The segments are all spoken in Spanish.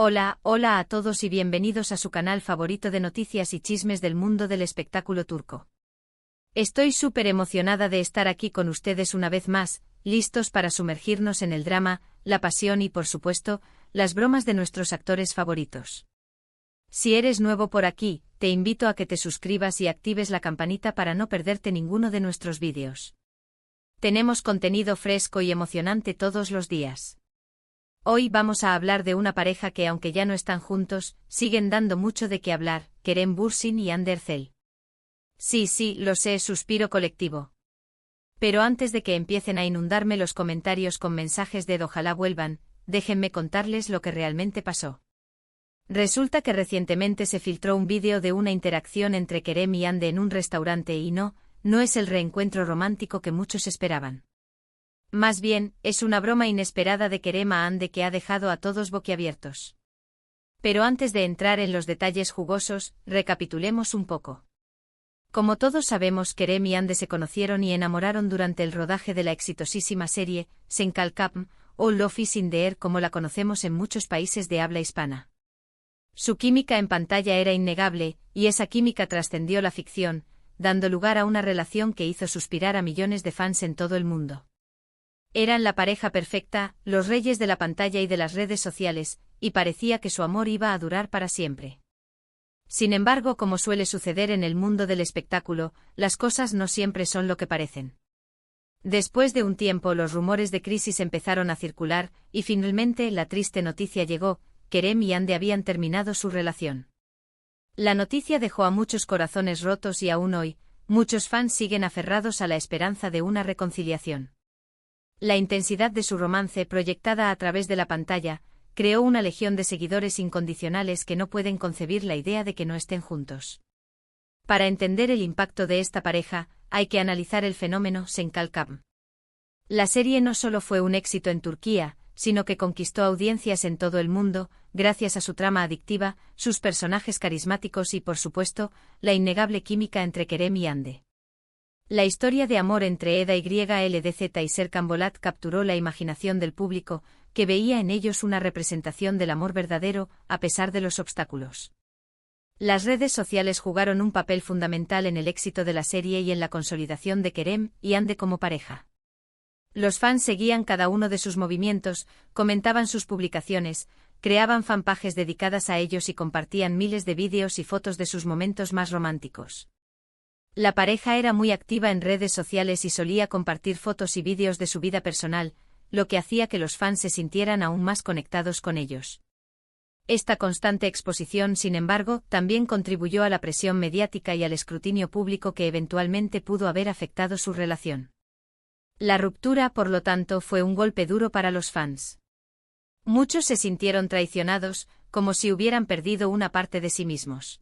Hola a todos y bienvenidos a su canal favorito de noticias y chismes del mundo del espectáculo turco. Estoy súper emocionada de estar aquí con ustedes una vez más, listos para sumergirnos en el drama, la pasión y, por supuesto, las bromas de nuestros actores favoritos. Si eres nuevo por aquí, te invito a que te suscribas y actives la campanita para no perderte ninguno de nuestros vídeos. Tenemos contenido fresco y emocionante todos los días. Hoy vamos a hablar de una pareja que, aunque ya no están juntos, siguen dando mucho de qué hablar, Kerem Bürsin y Hande Erçel. Sí, lo sé, suspiro colectivo. Pero antes de que empiecen a inundarme los comentarios con mensajes de ojalá vuelvan, déjenme contarles lo que realmente pasó. Resulta que recientemente se filtró un vídeo de una interacción entre Kerem y Hande en un restaurante y no es el reencuentro romántico que muchos esperaban. Más bien, es una broma inesperada de Kerem a Hande que ha dejado a todos boquiabiertos. Pero antes de entrar en los detalles jugosos, recapitulemos un poco. Como todos sabemos, Kerem y Hande se conocieron y enamoraron durante el rodaje de la exitosísima serie Sen Kalkam, o Love is in the Air como la conocemos en muchos países de habla hispana. Su química en pantalla era innegable, y esa química trascendió la ficción, dando lugar a una relación que hizo suspirar a millones de fans en todo el mundo. Eran la pareja perfecta, los reyes de la pantalla y de las redes sociales, y parecía que su amor iba a durar para siempre. Sin embargo, como suele suceder en el mundo del espectáculo, las cosas no siempre son lo que parecen. Después de un tiempo, los rumores de crisis empezaron a circular, y finalmente la triste noticia llegó: Kerem y Hande habían terminado su relación. La noticia dejó a muchos corazones rotos y aún hoy, muchos fans siguen aferrados a la esperanza de una reconciliación. La intensidad de su romance, proyectada a través de la pantalla, creó una legión de seguidores incondicionales que no pueden concebir la idea de que no estén juntos. Para entender el impacto de esta pareja, hay que analizar el fenómeno Sen Kalkam. La serie no solo fue un éxito en Turquía, sino que conquistó audiencias en todo el mundo, gracias a su trama adictiva, sus personajes carismáticos y, por supuesto, la innegable química entre Kerem y Hande. La historia de amor entre Eda YLDZ y Serkan Bolat capturó la imaginación del público, que veía en ellos una representación del amor verdadero, a pesar de los obstáculos. Las redes sociales jugaron un papel fundamental en el éxito de la serie y en la consolidación de Kerem y Hande como pareja. Los fans seguían cada uno de sus movimientos, comentaban sus publicaciones, creaban fanpages dedicadas a ellos y compartían miles de vídeos y fotos de sus momentos más románticos. La pareja era muy activa en redes sociales y solía compartir fotos y vídeos de su vida personal, lo que hacía que los fans se sintieran aún más conectados con ellos. Esta constante exposición, sin embargo, también contribuyó a la presión mediática y al escrutinio público que eventualmente pudo haber afectado su relación. La ruptura, por lo tanto, fue un golpe duro para los fans. Muchos se sintieron traicionados, como si hubieran perdido una parte de sí mismos.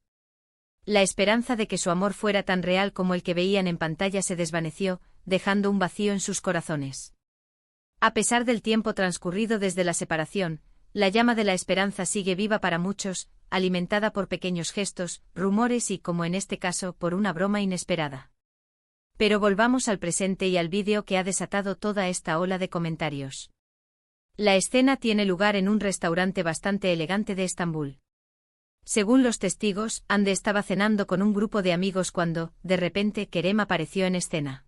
La esperanza de que su amor fuera tan real como el que veían en pantalla se desvaneció, dejando un vacío en sus corazones. A pesar del tiempo transcurrido desde la separación, la llama de la esperanza sigue viva para muchos, alimentada por pequeños gestos, rumores y, como en este caso, por una broma inesperada. Pero volvamos al presente y al vídeo que ha desatado toda esta ola de comentarios. La escena tiene lugar en un restaurante bastante elegante de Estambul. Según los testigos, Hande estaba cenando con un grupo de amigos cuando, de repente, Kerem apareció en escena.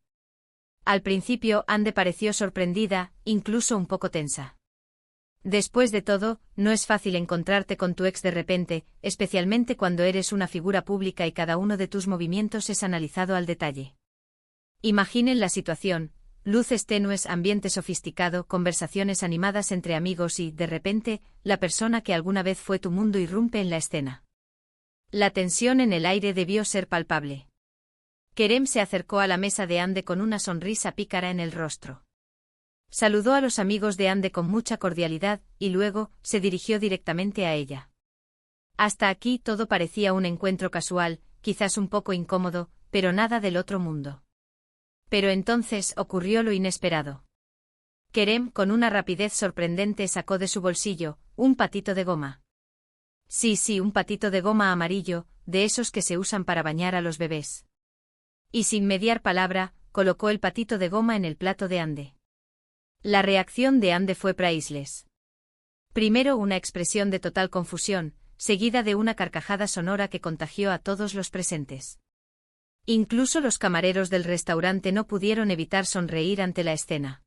Al principio, Hande pareció sorprendida, incluso un poco tensa. Después de todo, no es fácil encontrarte con tu ex de repente, especialmente cuando eres una figura pública y cada uno de tus movimientos es analizado al detalle. Imaginen la situación: luces tenues, ambiente sofisticado, conversaciones animadas entre amigos y, de repente, la persona que alguna vez fue tu mundo irrumpe en la escena. La tensión en el aire debió ser palpable. Kerem se acercó a la mesa de Hande con una sonrisa pícara en el rostro. Saludó a los amigos de Hande con mucha cordialidad, y luego, se dirigió directamente a ella. Hasta aquí todo parecía un encuentro casual, quizás un poco incómodo, pero nada del otro mundo. Pero entonces ocurrió lo inesperado. Kerem, con una rapidez sorprendente, sacó de su bolsillo un patito de goma. Sí, un patito de goma amarillo, de esos que se usan para bañar a los bebés. Y sin mediar palabra, colocó el patito de goma en el plato de Hande. La reacción de Hande fue priceless. Primero una expresión de total confusión, seguida de una carcajada sonora que contagió a todos los presentes. Incluso los camareros del restaurante no pudieron evitar sonreír ante la escena.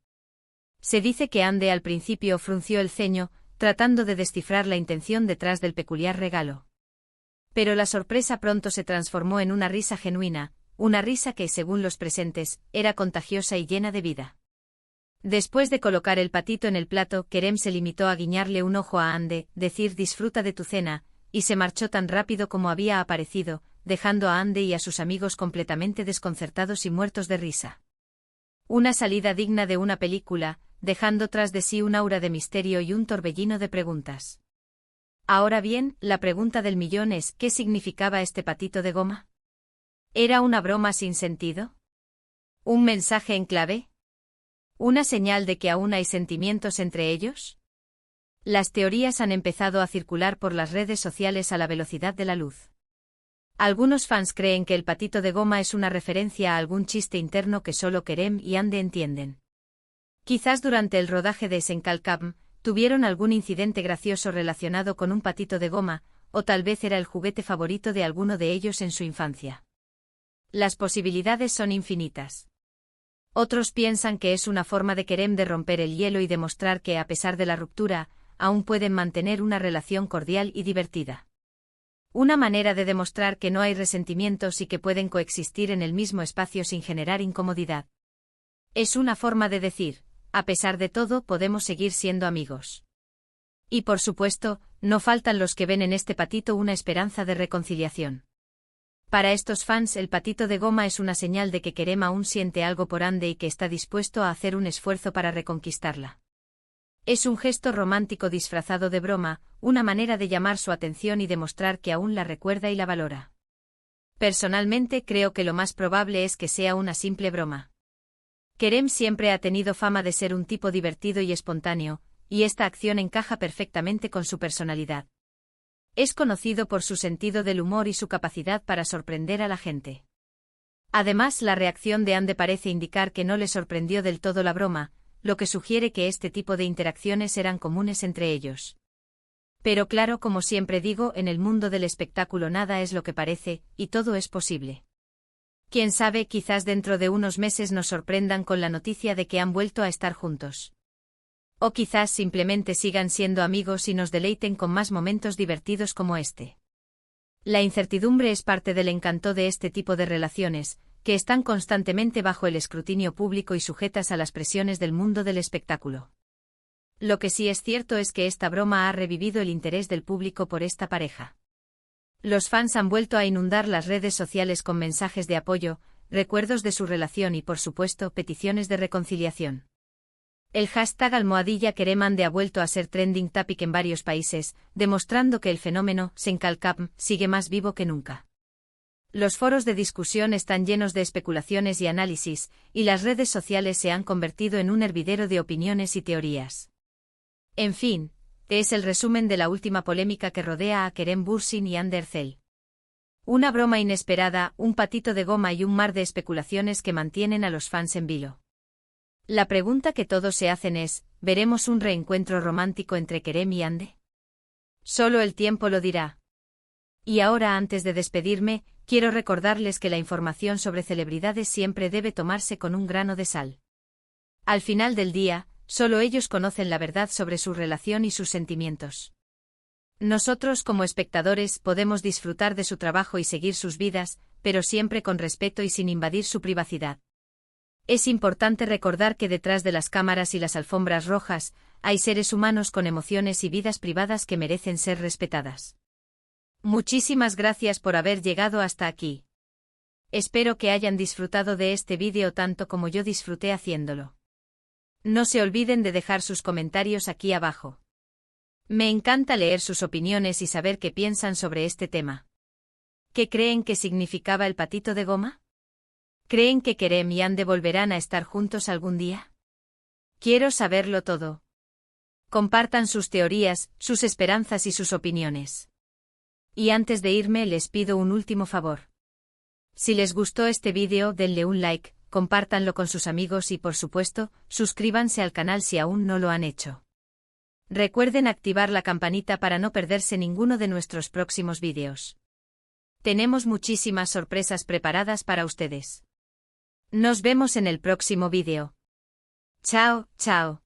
Se dice que Andy al principio frunció el ceño, tratando de descifrar la intención detrás del peculiar regalo. Pero la sorpresa pronto se transformó en una risa genuina, una risa que, según los presentes, era contagiosa y llena de vida. Después de colocar el patito en el plato, Kerem se limitó a guiñarle un ojo a Andy, decir disfruta de tu cena, y se marchó tan rápido como había aparecido, dejando a Andy y a sus amigos completamente desconcertados y muertos de risa. Una salida digna de una película, dejando tras de sí un aura de misterio y un torbellino de preguntas. Ahora bien, la pregunta del millón es, ¿qué significaba este patito de goma? ¿Era una broma sin sentido? ¿Un mensaje en clave? ¿Una señal de que aún hay sentimientos entre ellos? Las teorías han empezado a circular por las redes sociales a la velocidad de la luz. Algunos fans creen que el patito de goma es una referencia a algún chiste interno que solo Kerem y Andy entienden. Quizás durante el rodaje de Senkalkam, tuvieron algún incidente gracioso relacionado con un patito de goma, o tal vez era el juguete favorito de alguno de ellos en su infancia. Las posibilidades son infinitas. Otros piensan que es una forma de Kerem de romper el hielo y demostrar que, a pesar de la ruptura, aún pueden mantener una relación cordial y divertida. Una manera de demostrar que no hay resentimientos y que pueden coexistir en el mismo espacio sin generar incomodidad. Es una forma de decir, a pesar de todo, podemos seguir siendo amigos. Y por supuesto, no faltan los que ven en este patito una esperanza de reconciliación. Para estos fans, el patito de goma es una señal de que Kerem aún siente algo por Andy y que está dispuesto a hacer un esfuerzo para reconquistarla. Es un gesto romántico disfrazado de broma, una manera de llamar su atención y demostrar que aún la recuerda y la valora. Personalmente creo que lo más probable es que sea una simple broma. Kerem siempre ha tenido fama de ser un tipo divertido y espontáneo, y esta acción encaja perfectamente con su personalidad. Es conocido por su sentido del humor y su capacidad para sorprender a la gente. Además, la reacción de Andy parece indicar que no le sorprendió del todo la broma, lo que sugiere que este tipo de interacciones eran comunes entre ellos. Pero claro, como siempre digo, en el mundo del espectáculo nada es lo que parece, y todo es posible. Quién sabe, quizás dentro de unos meses nos sorprendan con la noticia de que han vuelto a estar juntos. O quizás simplemente sigan siendo amigos y nos deleiten con más momentos divertidos como este. La incertidumbre es parte del encanto de este tipo de relaciones, que están constantemente bajo el escrutinio público y sujetas a las presiones del mundo del espectáculo. Lo que sí es cierto es que esta broma ha revivido el interés del público por esta pareja. Los fans han vuelto a inundar las redes sociales con mensajes de apoyo, recuerdos de su relación y, por supuesto, peticiones de reconciliación. El hashtag #Kerem Andy ha vuelto a ser trending topic en varios países, demostrando que el fenómeno Senkalkam sigue más vivo que nunca. Los foros de discusión están llenos de especulaciones y análisis, y las redes sociales se han convertido en un hervidero de opiniones y teorías. En fin, es el resumen de la última polémica que rodea a Kerem Bürsin y Andy Erçel. Una broma inesperada, un patito de goma y un mar de especulaciones que mantienen a los fans en vilo. La pregunta que todos se hacen es, ¿veremos un reencuentro romántico entre Kerem y Andy? Solo el tiempo lo dirá. Y ahora, antes de despedirme, quiero recordarles que la información sobre celebridades siempre debe tomarse con un grano de sal. Al final del día, solo ellos conocen la verdad sobre su relación y sus sentimientos. Nosotros, como espectadores, podemos disfrutar de su trabajo y seguir sus vidas, pero siempre con respeto y sin invadir su privacidad. Es importante recordar que detrás de las cámaras y las alfombras rojas, hay seres humanos con emociones y vidas privadas que merecen ser respetadas. Muchísimas gracias por haber llegado hasta aquí. Espero que hayan disfrutado de este vídeo tanto como yo disfruté haciéndolo. No se olviden de dejar sus comentarios aquí abajo. Me encanta leer sus opiniones y saber qué piensan sobre este tema. ¿Qué creen que significaba el patito de goma? ¿Creen que Kerem y Andy volverán a estar juntos algún día? Quiero saberlo todo. Compartan sus teorías, sus esperanzas y sus opiniones. Y antes de irme les pido un último favor. Si les gustó este vídeo, denle un like, compártanlo con sus amigos y, por supuesto, suscríbanse al canal si aún no lo han hecho. Recuerden activar la campanita para no perderse ninguno de nuestros próximos vídeos. Tenemos muchísimas sorpresas preparadas para ustedes. Nos vemos en el próximo vídeo. Chao, chao.